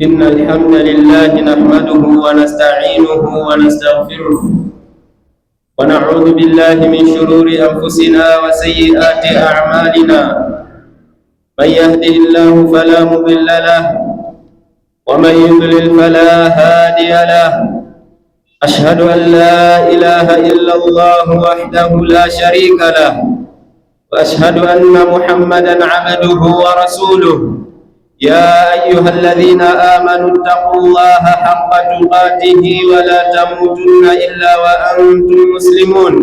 إن الحمد لله نحمده ونستعينه ونستغفره ونعوذ بالله من شرور أنفسنا وسيئات أعمالنا. من يهده الله فلا مضل له ومن يضلل فلا هادي له. أشهد أن لا إله إلا الله وحده لا شريك له وأشهد أن محمدا عبده ورسوله. يا أيها الذين آمنوا اتقوا الله حق تقاته ولا تموتن إلا وأنتم مسلمون.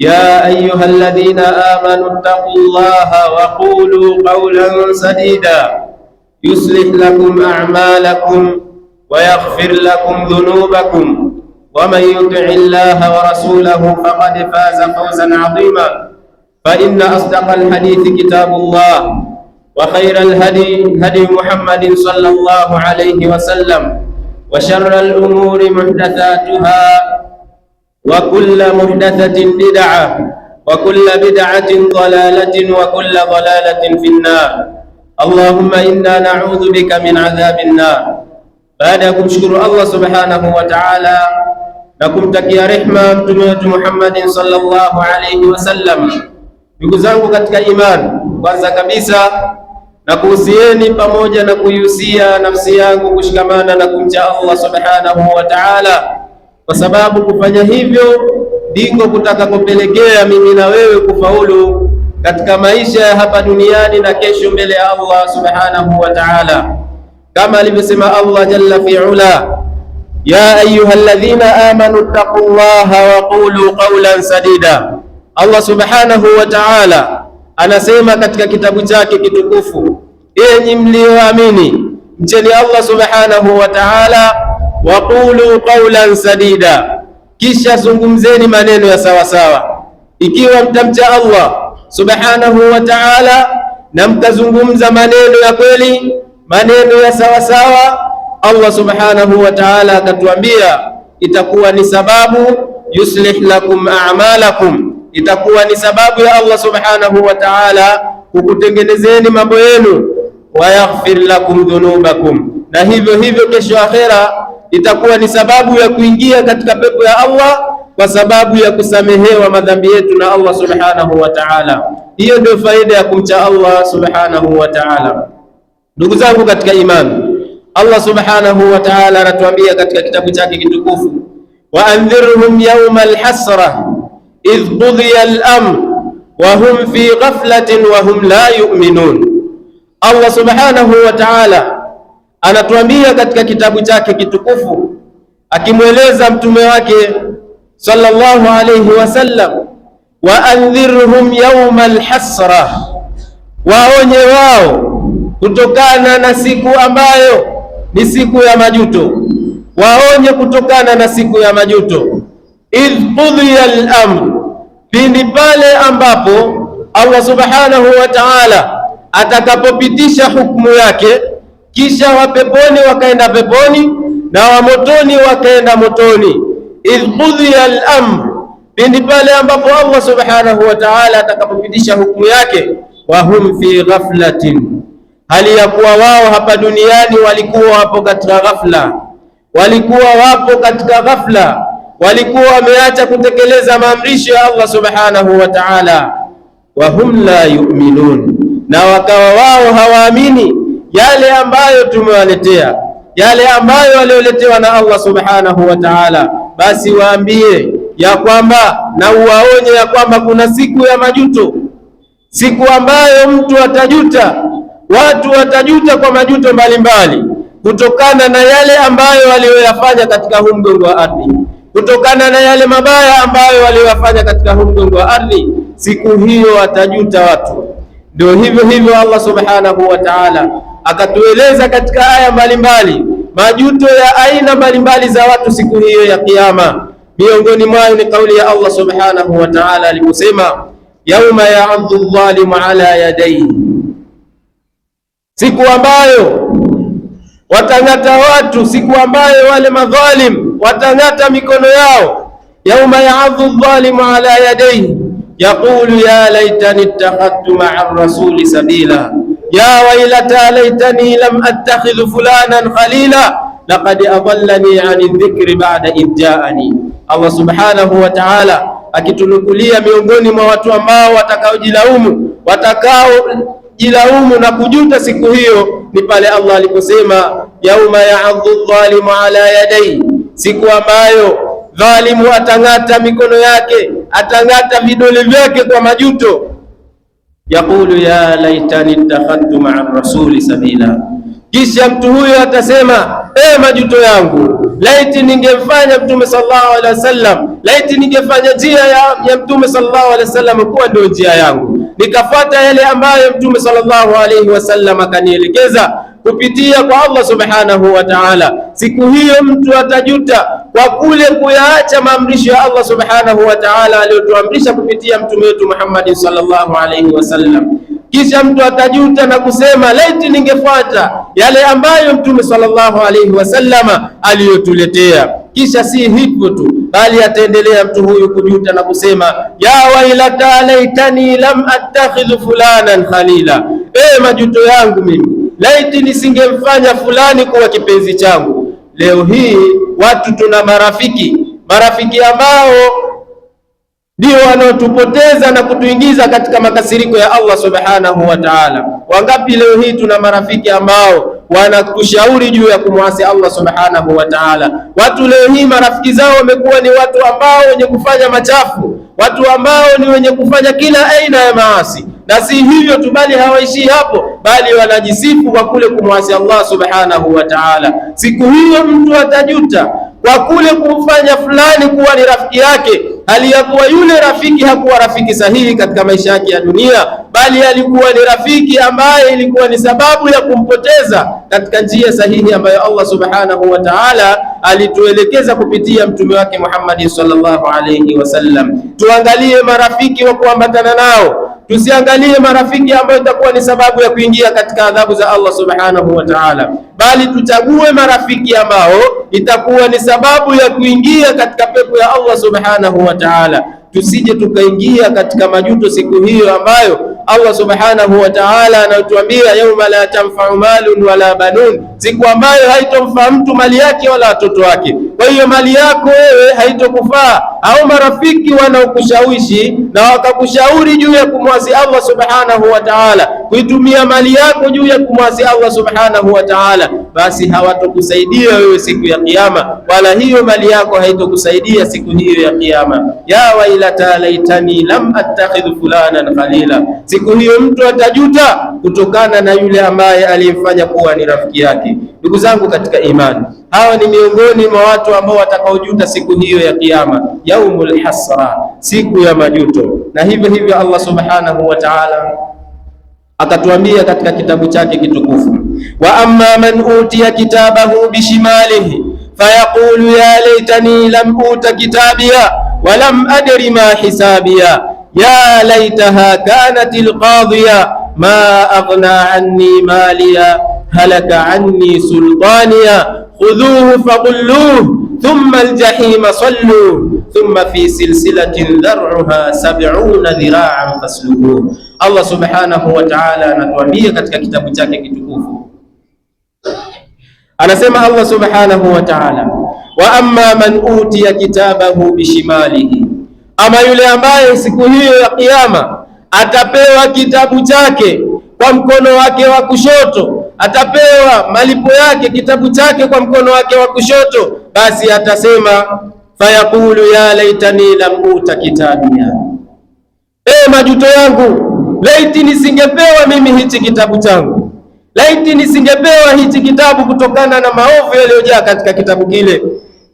يا أيها الذين آمنوا اتقوا الله وقولوا قولا سديدا يصلح لكم أعمالكم ويغفر لكم ذنوبكم، ومن يطع الله ورسوله فقد فاز فوزا عظيما. فإن أصدق الحديث كتاب الله، وخير الهدي هدي محمد صلى الله عليه وسلم، وشر الأمور محدثاتها، وكل محدثة بدعة، وكل بدعة ضلالة، وكل ضلالة في النار. اللهم إنا نعوذ بك من عذاب النار. Baada ya kumshukuru Allah subhanahu wa ta'ala na kumtakia rehma mtume wetu Muhammadin sallallahu alayhi wasallam, ndugu zangu katika imani, kwanza kabisa na kuhusieni pamoja na kuihusia nafsi yangu kushikamana na kumcha Allah subhanahu wa ta'ala, kwa sababu kufanya hivyo ndiko kutakakopelekea mimi na wewe kufaulu katika maisha ya hapa duniani na kesho mbele ya Allah subhanahu wa ta'ala, kama alivyosema Allah jalla fi'ala, ya ayyuhalladhina amanu taqullaha wa qulu qawlan sadida. Allah subhanahu wa ta'ala anasema katika kitabu chake kitukufu, enyi mlioamini mcheni Allah subhanahu wa ta'ala, wa qulu qawlan sadida, kisha zungumzeni maneno ya sawasawa. Ikiwa mtamcha Allah subhanahu wa ta'ala na mkazungumza maneno ya kweli, maneno ya sawasawa, Allah subhanahu wa ta'ala akatuambia itakuwa ni sababu yuslih lakum a'malakum, itakuwa ni sababu ya Allah subhanahu wa ta'ala kukutengenezeni mambo yenu, wa yaghfir lakum dhunubakum, na hivyo hivyo kesho akhera itakuwa ni sababu ya kuingia katika pepo ya Allah kwa sababu ya kusamehewa madhambi yetu na Allah subhanahu wa ta'ala. Hiyo ndio faida ya kumcha Allah subhanahu wa ta'ala. Ndugu zangu katika imani, Allah subhanahu wa ta'ala anatuambia katika kitabu chake kitukufu, wa andhirhum yawma alhasra idh qudiya al-amr wa hum fi ghaflatin wa hum la yu'minun. Allah subhanahu wa ta'ala anatuambia katika kitabu chake kitukufu akimweleza mtume wake sallallahu alayhi wasallam, wa andhirhum yawma alhasra, waonye wao kutokana na siku ambayo ni siku ya majuto, waonye kutokana na siku ya majuto. Idh qudiya al-amr, pindi pale ambapo Allah subhanahu wa ta'ala atakapopitisha hukumu yake, kisha wa peponi wakaenda peponi na wa motoni wakaenda motoni. Idh qudiya al-amr, pindi pale ambapo Allah subhanahu wa ta'ala atakapopitisha hukumu yake, wa hum fi ghaflatin, hali ya kuwa wao hapa duniani walikuwa wapo katika ghafla, walikuwa wapo katika ghafla, walikuwa wameacha kutekeleza maamrisho ya Allah subhanahu wa ta'ala. Wa hum la yu'minun, na wakawa wao hawaamini yale ambayo tumewaletea, yale ambayo walioletewa na Allah subhanahu wa ta'ala. Basi waambie ya kwamba na uwaonye ya kwamba kuna siku ya majuto, siku ambayo mtu atajuta, watu watajuta kwa majuto mbalimbali kutokana na yale ambayo walioyafanya katika huu mgongo wa ardhi, kutokana na yale mabaya ambayo walioyafanya katika huu mgongo wa ardhi. Siku hiyo watajuta watu. Ndio hivyo hivyo Allah subhanahu wa ta'ala akatueleza katika aya mbalimbali majuto ya aina mbalimbali za watu siku hiyo ya Kiyama. Miongoni mwayo ni kauli ya Allah subhanahu wa ta'ala aliposema, yauma ya'adhu adh-dhalimu ala yadayhi, siku ambayo watang'ata watu, siku ambayo wale madhalim watang'ata mikono yao. Yauma ya'adhu adh-dhalimu ala yadayhi yaqulu ya laitani ittakhadtu ma'a ar-rasuli sabila, ya wailata laitani lam attakhidh fulanan khalila laqad adallani 'ani dhikri ba'da idja'ani. Allah subhanahu wa ta'ala akitunukulia miongoni mwa watu ambao watakaojilaumu na kujuta siku hiyo ni pale Allah aliposema yauma ya'adhu adh-dhalimu ala yadayhi, siku ambayo dhalimu atang'ata mikono yake, atang'ata vidole vyake kwa majuto. Yaqulu ya laitani ittakhadtu ma'a rasuli sabila, kisha mtu huyo atasema majuto yangu, laiti ningemfanya Mtume sallallahu alaihi wasallam, laiti ningefanya njia ya Mtume sallallahu alaihi wasallam kuwa ndio njia yangu, nikafuata yale ambayo Mtume sallallahu alaihi wasallam akanielekeza kupitia kwa Allah subhanahu wa ta'ala. Siku hiyo mtu atajuta kwa kule kuyaacha maamrisho ya Allah subhanahu wa ta'ala aliyotuamrisha kupitia mtume wetu Muhammad sallallahu alaihi wasallam. Kisha mtu atajuta na kusema laiti ningefuata yale ambayo mtume sallallahu alaihi wasallama aliyotuletea. Kisha si hivyo tu, bali ataendelea mtu huyu kujuta na kusema ya wailata laitani lam attakhidh fulanan khalila, majuto yangu mimi, laiti nisingemfanya fulani kuwa kipenzi changu. Leo hii watu tuna marafiki ambao ndio wanaotupoteza na kutuingiza katika makasiriko ya Allah subhanahu wa ta'ala. Wangapi leo hii tuna marafiki ambao wanakushauri juu ya kumwasi Allah subhanahu wa ta'ala. Watu leo hii marafiki zao wamekuwa ni watu ambao wenye kufanya machafu, watu ambao ni wenye kufanya kila aina ya maasi, na si hivyo tu, bali hawaishi hapo, bali wanajisifu kwa kule kumwasi Allah subhanahu wa ta'ala. Siku hiyo mtu atajuta kwa kule kumfanya fulani kuwa ni rafiki yake, hali ya kuwa yule rafiki hakuwa rafiki sahihi katika maisha yake ya dunia, bali alikuwa ni rafiki ambaye ilikuwa ni sababu ya kumpoteza katika njia sahihi ambayo Allah subhanahu wa ta'ala alituelekeza kupitia mtume wake Muhammad sallallahu alayhi wasallam. Tuangalie marafiki wa kuambatana nao, tusiangalie marafiki ambao itakuwa ni sababu ya kuingia katika adhabu za Allah subhanahu wa ta'ala, bali tuchague marafiki ambao itakuwa ni sababu ya kuingia katika pepo ya Allah subhanahu wa ta'ala. Tusije tukaingia katika majuto siku hiyo ambayo Allah subhanahu wa ta'ala anatuambia yauma la tanfa'u malun wala banun, siku ambayo haitomfaa mtu mali yake wala watoto wake. Kwa hiyo mali yako wewe haitokufaa, au marafiki wanaokushawishi na wakakushauri juu ya kumwasi Allah subhanahu wa ta'ala, kuitumia mali yako juu ya kumwasi Allah subhanahu wa ta'ala, basi hawatokusaidia wewe siku ya kiyama, wala hiyo mali yako haitokusaidia siku hiyo ya kiyama. Ya wailata laitani lam attakhidh fulanan khalila, siku hiyo mtu atajuta kutokana na yule ambaye aliyemfanya kuwa ni rafiki yake. Ndugu zangu katika imani, hawa ni miongoni mwa watu ambao watakaojuta siku hiyo ya kiyama, yaumul hasra, siku ya majuto. Na hivyo hivyo Allah subhanahu wa ta'ala akatuambia katika kitabu chake kitukufu, wa amma man utiya kitabahu bishimalihi fayaqulu ya laitani lam uta kitabiya wa lam adri ma hisabiya ya laitaha kanatil qadhiya ma aghna anni maliya halaka anni sultaniya khudhuhu faqulluhu thumma aljahima salluhu thumma fi silsilatin dhar'uha 70 dhira'an fasluquhu. Allah subhanahu wa ta'ala anatuambia katika kitabu chake kitukufu, anasema Allah subhanahu wa ta'ala, wa amma man utiya kitabahu bishimalihi, ama yule ambaye siku hiyo ya kiyama atapewa kitabu chake kwa mkono wake wa kushoto, atapewa malipo yake, kitabu chake kwa mkono wake wa kushoto, basi atasema fayaqulu ya laitani lam uta kitabia, majuto yangu, laiti nisingepewa mimi hichi kitabu changu, laiti nisingepewa hichi kitabu kutokana na maovu yaliyojaa katika kitabu kile.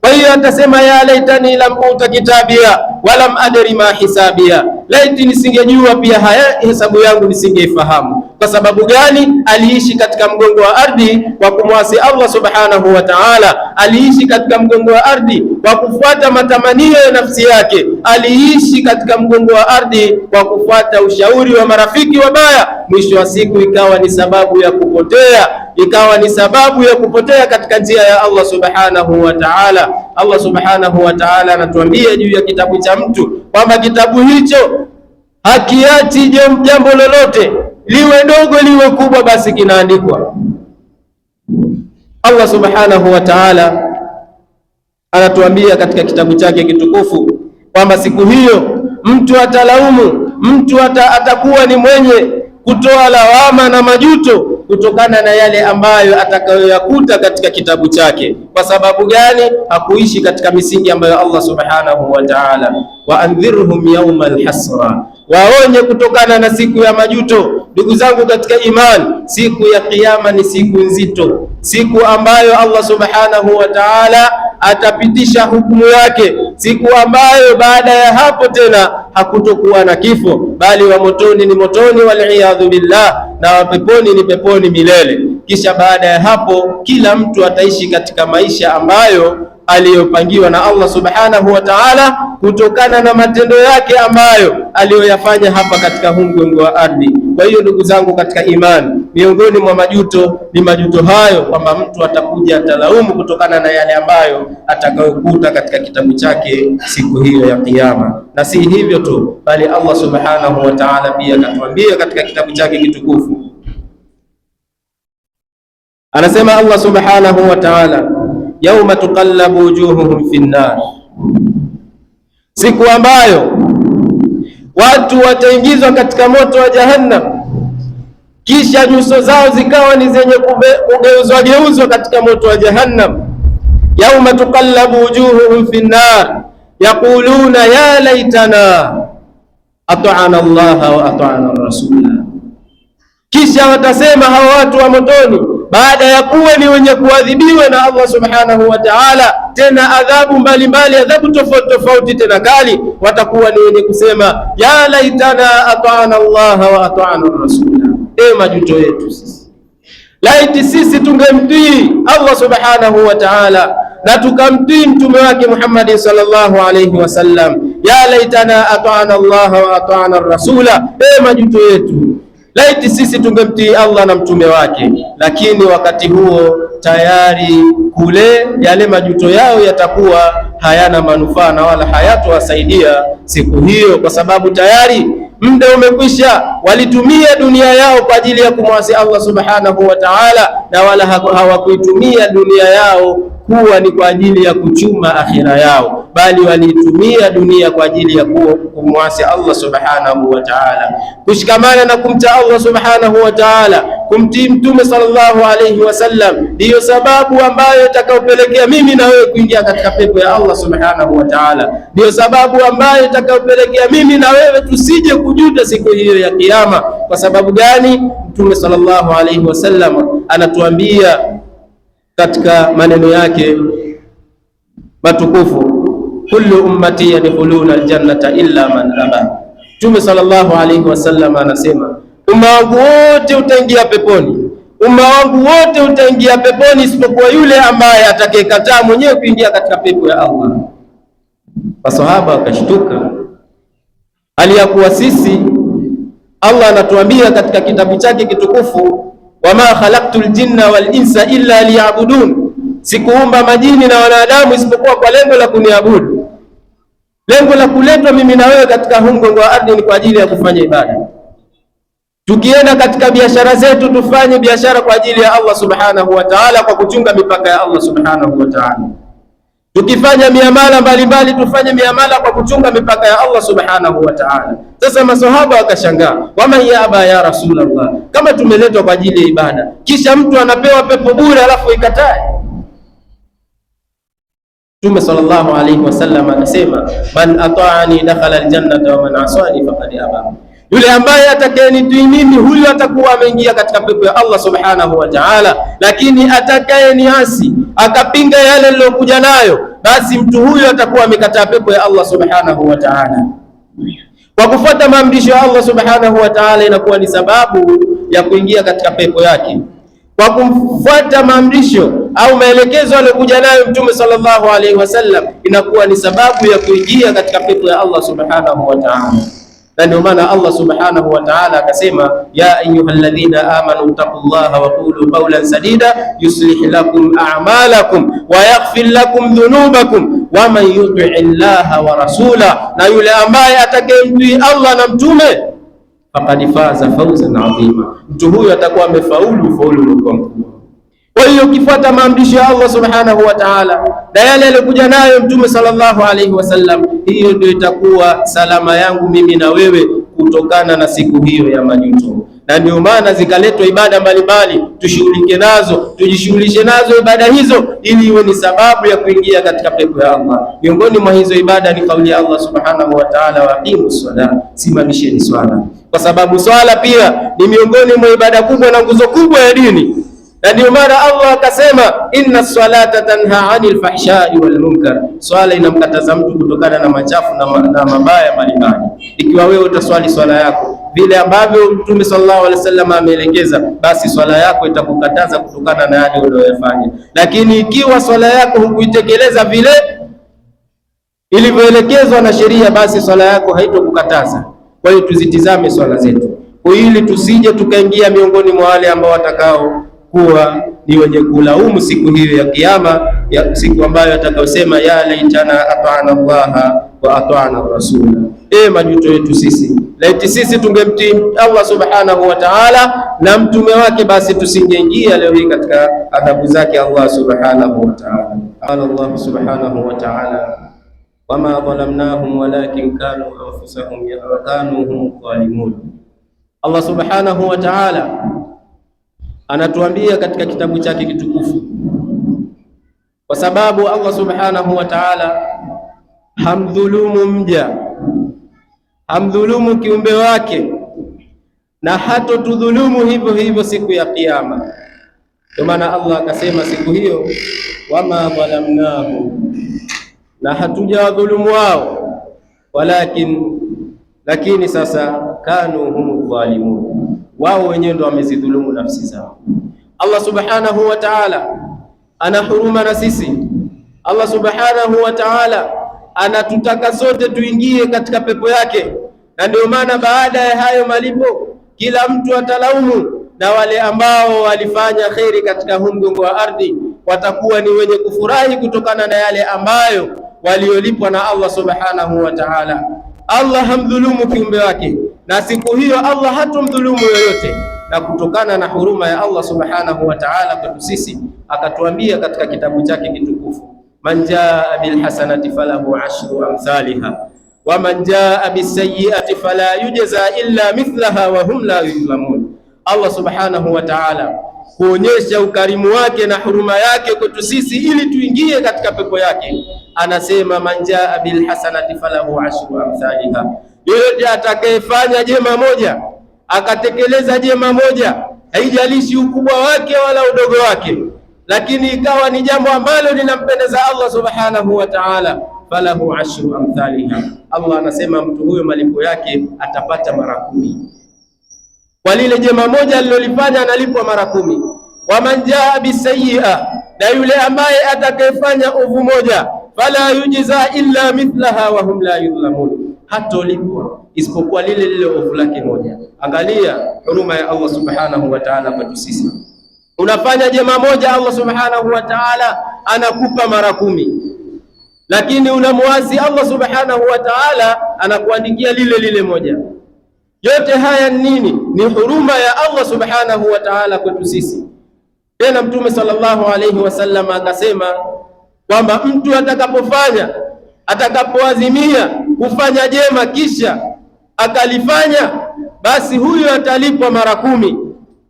Kwa hiyo atasema ya laitani lam uta kitabia walam adri ma hisabia, laiti nisingejua pia haya hesabu yangu nisingeifahamu. Kwa sababu gani? Aliishi katika mgongo wa ardhi kwa kumwasi Allah subhanahu wa ta'ala, aliishi katika mgongo wa ardhi kwa kufuata matamanio ya nafsi yake, aliishi katika mgongo wa ardhi kwa kufuata ushauri wa marafiki wabaya. Mwisho wa siku ikawa ni sababu ya kupotea, ikawa ni sababu ya kupotea katika njia ya Allah subhanahu wa ta'ala. Allah subhanahu wa ta'ala anatuambia juu ya kitabu cha mtu kwamba kitabu hicho hakiachi jambo lolote, liwe dogo liwe kubwa, basi kinaandikwa. Allah subhanahu wa ta'ala anatuambia katika kitabu chake kitukufu kwamba siku hiyo mtu atalaumu, mtu atakuwa ni mwenye kutoa lawama na majuto kutokana na yale ambayo atakayoyakuta katika kitabu chake. Kwa sababu gani? Hakuishi katika misingi ambayo Allah subhanahu wa ta'ala, wa andhirhum yawma alhasra, waonye kutokana na siku ya majuto. Ndugu zangu katika imani, siku ya kiyama ni siku nzito, siku ambayo Allah subhanahu wa ta'ala atapitisha hukumu yake, siku ambayo baada ya hapo tena hakutokuwa na kifo, bali wa motoni ni motoni, waliyadhu billah, na wa peponi ni peponi milele. Kisha baada ya hapo kila mtu ataishi katika maisha ambayo aliyopangiwa na Allah subhanahu wa ta'ala kutokana na matendo yake ambayo aliyoyafanya hapa katika mgongo wa ardhi. Kwa hiyo ndugu zangu katika imani, miongoni mwa majuto ni majuto hayo, kwamba mtu atakuja atalaumu kutokana na yale ambayo atakayokuta katika kitabu chake siku hiyo ya Kiyama. Na si hivyo tu, bali Allah subhanahu wa ta'ala pia akatuambia katika kitabu chake kitukufu, anasema Allah subhanahu wa ta'ala, yauma tuqallabu wujuhuhum fi nnar, siku ambayo watu wataingizwa katika moto wa Jahannam, kisha nyuso zao zikawa ni zenye kugeuzwa katika moto wa Jahannam. Yauma tuqallabu wujuhuhum fi nnar yaquluna ya laitana ata'ana Allah wa ata'ana rasula, kisha watasema hawa watu wa motoni baada ya kuwa ni wenye kuadhibiwa na Allah subhanahu wa ta'ala, tena adhabu mbalimbali, adhabu tofauti tofauti tena kali, watakuwa ni wenye kusema ya laitana ata'ana Allah wa ata'ana rasula, majuto yetu sisi, laiti sisi tungemtii Allah subhanahu wa ta'ala na tukamtii mtume wake Muhammad sallallahu alayhi wasallam. Ya laitana ata'ana Allah wa ata'ana rasula, majuto yetu, laiti sisi tungemtii Allah na mtume wake. Lakini wakati huo tayari kule yale majuto yao yatakuwa hayana manufaa na wala hayatowasaidia siku hiyo, kwa sababu tayari muda umekwisha. Walitumia dunia yao kwa ajili ya kumwasi Allah subhanahu wa ta'ala, na wala hawakuitumia dunia yao kuwa ni kwa ajili ya kuchuma akhira yao, bali walitumia dunia kwa ajili ya kumwasi Allah subhanahu wa ta'ala. Kushikamana na kumcha Allah subhanahu wa ta'ala, kumtii mtume sallallahu alayhi wasallam, ndiyo sababu ambayo itakayopelekea mimi na wewe kuingia katika pepo ya Allah subhanahu wa ta'ala, ndiyo sababu ambayo itakayopelekea mimi na wewe tusije kujuta siku hiyo ya Kiyama. Kwa sababu gani? Mtume sallallahu alayhi wasallam anatuambia katika maneno yake matukufu, kullu ummati yadkhuluna aljannata illa man aba. Mtume sallallahu alayhi wasallam anasema, umma wangu wote utaingia peponi, umma wangu wote utaingia peponi isipokuwa yule ambaye atakayekataa mwenyewe kuingia katika pepo ya Allah. Masahaba wakashtuka, aliyakuwa sisi Allah anatuambia katika kitabu chake kitukufu, wama khalaqtul jinna wal insa illa liya'budun, sikuumba majini na wanadamu isipokuwa kwa lengo la kuniabudu. Lengo la kuletwa mimi na wewe katika mgongo wa ardhi ni kwa ajili ya kufanya ibada. Tukienda katika biashara zetu, tufanye biashara kwa ajili ya Allah subhanahu wa ta'ala, kwa kuchunga mipaka ya Allah subhanahu wa ta'ala. Tukifanya miamala mbalimbali, tufanye miamala kwa kuchunga mipaka ya Allah subhanahu wa ta'ala. Sasa maswahaba wakashangaa, waman yaba ya Rasulullah, kama tumeletwa kwa ajili ya ibada, kisha mtu anapewa pepo bure alafu ikatae? Mtume sallallahu alayhi wasallam anasema, man ata'ani dakhala aljannata wa man asani faqad aba, yule ambaye atakayenitii mimi, huyu atakuwa ameingia katika pepo ya Allah subhanahu wa ta'ala, lakini atakayeniasi akapinga yale nilokuja nayo, basi mtu huyu atakuwa amekataa pepo ya Allah subhanahu wa ta'ala. Kwa kufuata maamrisho ya Allah subhanahu wa ta'ala inakuwa ni sababu ya kuingia katika pepo yake. Kwa kufuata maamrisho au maelekezo aliyokuja nayo Mtume sallallahu alaihi wasallam inakuwa ni sababu ya kuingia katika pepo ya Allah subhanahu wa ta'ala. Na ndio maana Allah subhanahu wa ta'ala akasema, ya ayyuhalladhina amanu taqullaha wa qulu qawlan sadida yuslih lakum a'malakum wa yaghfir lakum dhunubakum wa man yuti llaha wa rasula, na yule ambaye atakayemtii Allah na mtume, faqad faza fawzan adhima, mtu huyo atakuwa amefaulu faulu mkubwa. Kwa hiyo ukifuata maamrisho ya Allah subhanahu wa ta'ala na yale aliyokuja nayo mtume sallallahu alaihi wasallam, hiyo ndio itakuwa salama yangu mimi na wewe kutokana na siku hiyo ya majuto. Na ndio maana zikaletwa ibada mbalimbali, tushughulike nazo, tujishughulishe nazo ibada hizo, ili iwe ni sababu ya kuingia katika pepo ya Allah. Miongoni mwa hizo ibada ni kauli ya Allah subhanahu wa ta'ala, wa aqimus sala, simamisheni swala, kwa sababu swala pia ni miongoni mwa ibada kubwa na nguzo kubwa ya dini. Na ndio maana Allah akasema, inna salata tanha anil fahshai wal munkar, swala inamkataza mtu kutokana na machafu na mabaya mbalimbali. Ikiwa wewe utaswali swala yako vile ambavyo Mtume sallallahu alaihi wasallam ameelekeza, basi swala yako itakukataza kutokana na yale unayofanya. Lakini ikiwa swala yako hukuitekeleza vile ilivyoelekezwa na sheria, basi swala yako haitokukataza. Kwa hiyo tuzitizame swala zetu, ili tusije tukaingia miongoni mwa wale ambao watakao kuwa ni wenye kulaumu siku hiyo ya Kiyama, ya siku ambayo atakayosema ya laitana ata'ana Allah wa ata'ana rasula. Majuto yetu sisi, laiti sisi tungemtii Allah subhanahu wa ta'ala na mtume wake, basi tusingeingia leo hii katika adhabu zake Allah subhanahu wa ta'ala. Qala Allah subhanahu wa ta'ala, wama dhalamnahum walakin kanu anfusahum kanu hum zalimun. Allah subhanahu wa ta'ala anatuambia katika kitabu chake kitukufu, kwa sababu Allah subhanahu wa ta'ala hamdhulumu mja, hamdhulumu kiumbe wake, na hatotudhulumu hivyo hivyo siku ya Kiyama. Kwa maana Allah akasema siku hiyo, wama dhalamnahu, na hatujawadhulumu wao, lakini sasa kanu humu dhalimun, wao wenyewe ndio wamezidhulumu nafsi zao. Allah subhanahu wa ta'ala ana huruma na sisi. Allah subhanahu wa ta'ala anatutaka sote tuingie katika pepo yake, na ndio maana baada ya hayo malipo kila mtu atalaumu, na wale ambao walifanya kheri katika huu mgongo wa ardhi watakuwa ni wenye kufurahi kutokana na yale ambayo waliolipwa na Allah subhanahu wa ta'ala. Allah hamdhulumu kiumbe wake, na siku hiyo Allah hatumdhulumu yoyote. Na kutokana na huruma ya Allah subhanahu wa ta'ala kwetu sisi, akatuambia katika kitabu chake kitukufu, man jaa bil hasanati falahu ashru amthaliha wa man jaa bis sayyiati fala yujza illa mithlaha wa hum la yuzlamun. Allah subhanahu wa ta'ala kuonyesha ukarimu wake na huruma yake kwetu sisi ili tuingie katika pepo yake, anasema man jaa bil hasanati falahu ashru amthaliha, yoyote atakayefanya jema moja, akatekeleza jema moja, haijalishi ukubwa wake wala udogo wake, lakini ikawa ni jambo ambalo linampendeza Allah subhanahu wa ta'ala, falahu ashru amthaliha, Allah anasema mtu huyo malipo yake atapata mara 10 kwa lile jema moja alilolifanya, analipwa mara 10. Wa man jaa bisayyi'a, na yule ambaye atakayefanya ovu moja, fala yujza illa mithlaha wa hum la yuzlamun, hatolipwa isipokuwa lile lile ovu lake moja. Angalia huruma ya Allah subhanahu wa ta'ala kwetu sisi. Unafanya jema moja, Allah subhanahu wa ta'ala anakupa mara 10, lakini unamwasi Allah subhanahu wa ta'ala anakuandikia lile lile moja. Yote haya nini? Ni huruma ya Allah subhanahu wa ta'ala kwetu sisi. Tena Mtume sallallahu alayhi wasallam akasema kwamba mtu atakapoazimia kufanya jema kisha akalifanya, basi huyo atalipwa mara 10.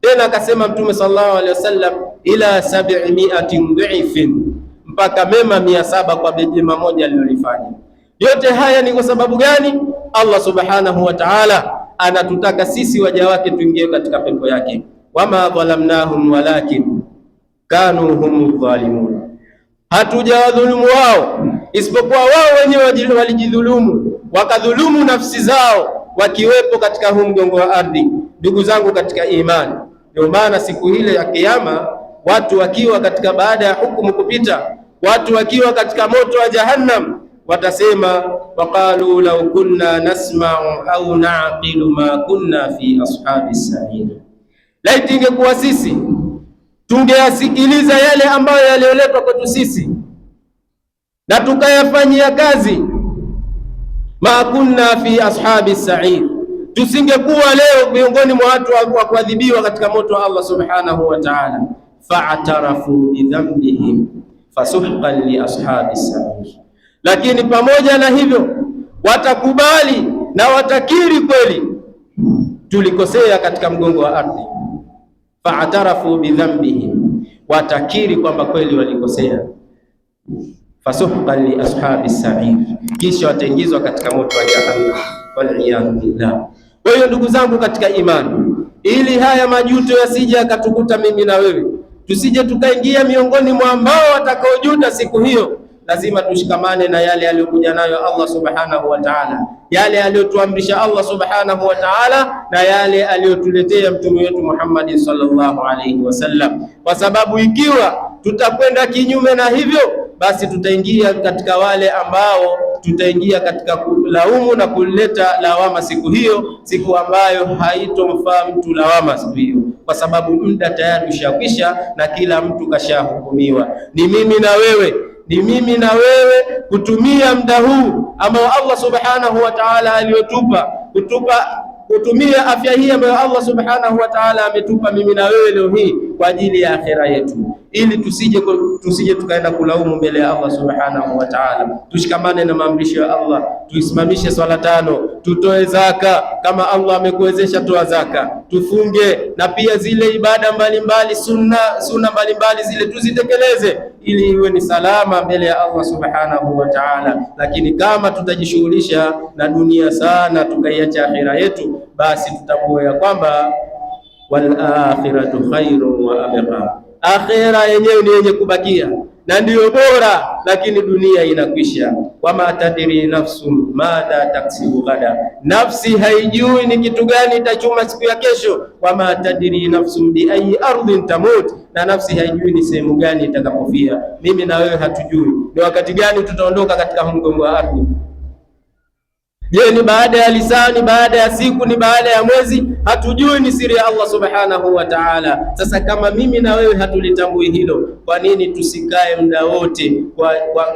Tena akasema Mtume sallallahu alayhi wasallam, ila 700 dhifin, mpaka mema 700 kwa jema moja alilolifanya. Yote haya ni kwa sababu gani? Allah subhanahu wa ta'ala anatutaka sisi waja wake tuingie katika pepo yake. Wama dhalamnahum walakin kanu hum dhalimun, hatujawadhulumu wao isipokuwa wao wenyewe walijidhulumu, wakadhulumu nafsi zao wakiwepo katika huu mgongo wa ardhi. Ndugu zangu katika imani, ndio maana siku ile ya Kiyama, watu wakiwa katika, baada ya hukumu kupita, watu wakiwa katika moto wa Jahannam, watasema waqalu law kunna nasma'u au na'qilu ma kunna fi ashabis sa'ir, laiti ingekuwa sisi tungeyasikiliza yale ambayo yalioletwa kwetu sisi, na tukayafanyia kazi, ma kunna fi ashabi sa'ir, tusingekuwa leo miongoni mwa watu wa kuadhibiwa katika moto wa Allah subhanahu wa ta'ala. Fa'tarafu bidhanbihim fasuhqan li ashabi sa'ir, lakini pamoja na hivyo watakubali na watakiri kweli tulikosea katika mgongo wa ardhi. Fa'tarafu bidhanbihim, watakiri kwamba kweli walikosea. Fasuhqan li ashabi sa'ir, kisha wataingizwa katika moto wa jahannam, wal iyad billah. Kwa hiyo ndugu zangu katika imani, ili haya majuto yasije yakatukuta mimi na wewe, tusije tukaingia miongoni mwa ambao watakaojuta siku hiyo, lazima tushikamane na yale aliyokuja nayo Allah subhanahu wa ta'ala, yale aliyotuamrisha Allah subhanahu wa ta'ala, na yale aliyotuletea mtume wetu Muhammad sallallahu alaihi wasallam, kwa sababu ikiwa tutakwenda kinyume na hivyo, basi tutaingia katika wale ambao tutaingia katika kulaumu na kuleta lawama siku hiyo, siku ambayo haitomfaa mtu lawama siku hiyo, kwa sababu muda tayari ushakwisha na kila mtu kashahukumiwa. Ni mimi na wewe kutumia muda huu ambao Allah subhanahu wa ta'ala aliyotupa, kutumia afya hii ambayo Allah subhanahu wa ta'ala ametupa mimi na wewe leo hii kwa ajili ya akhira yetu, ili tusije tukaenda kulaumu mbele ya Allah subhanahu wa ta'ala. Tushikamane na maamrisho ya Allah, tuisimamishe swala 5, tutoe zaka kama Allah amekuwezesha, toa zaka, tufunge, na pia zile ibada mbalimbali, sunna mbalimbali zile tuzitekeleze, ili iwe ni salama mbele ya Allah subhanahu wa ta'ala. Lakini kama tutajishughulisha na dunia sana tukaiacha akhira yetu, basi tutambue ya kwamba wal akhiratu khairun wa abqa, akhira yenyewe ni yenye kubakia na ndiyo bora, lakini dunia inakwisha. Wama tadri nafsum madha taksibu ghada, nafsi haijui ni kitu gani itachuma siku ya kesho. Wama tadri nafsum bi ayi ardhin tamut, na nafsi haijui ni sehemu gani itakapofia. Mimi na wewe hatujui ni wakati gani tutaondoka katika mgongo wa ardhi. Je, ni baada ya lisani, baada ya siku, ni baada ya mwezi? Hatujui, ni siri ya Allah subhanahu wa ta'ala. Sasa kama mimi na wewe hatulitambui hilo, kwa nini tusikae muda wote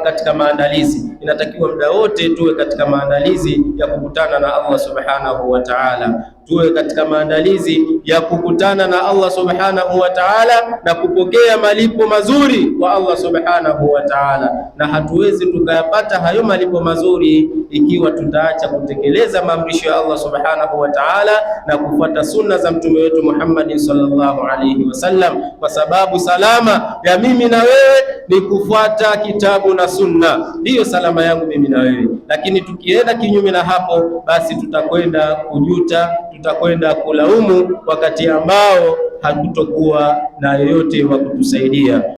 katika maandalizi? Inatakiwa muda wote tuwe katika maandalizi ya kukutana na Allah subhanahu wa ta'ala, tuwe katika maandalizi ya kukutana na Allah subhanahu wa ta'ala na kupokea malipo mazuri kwa Allah subhanahu wa ta'ala. Na hatuwezi tukayapata hayo malipo mazuri ikiwa tutaacha kutekeleza maamrisho ya Allah subhanahu wa ta'ala na kufuata sunna za mtume wetu Muhammad sallallahu alaihi wasallam, kwa sababu salama ya mimi na wewe ni kufuata kitabu na sunna, ndiyo salama yangu mimi na wewe. Lakini tukienda kinyume na hapo, basi tutakwenda kujuta, tutakwenda kulaumu wakati ambao hakutokuwa na yoyote wa kutusaidia.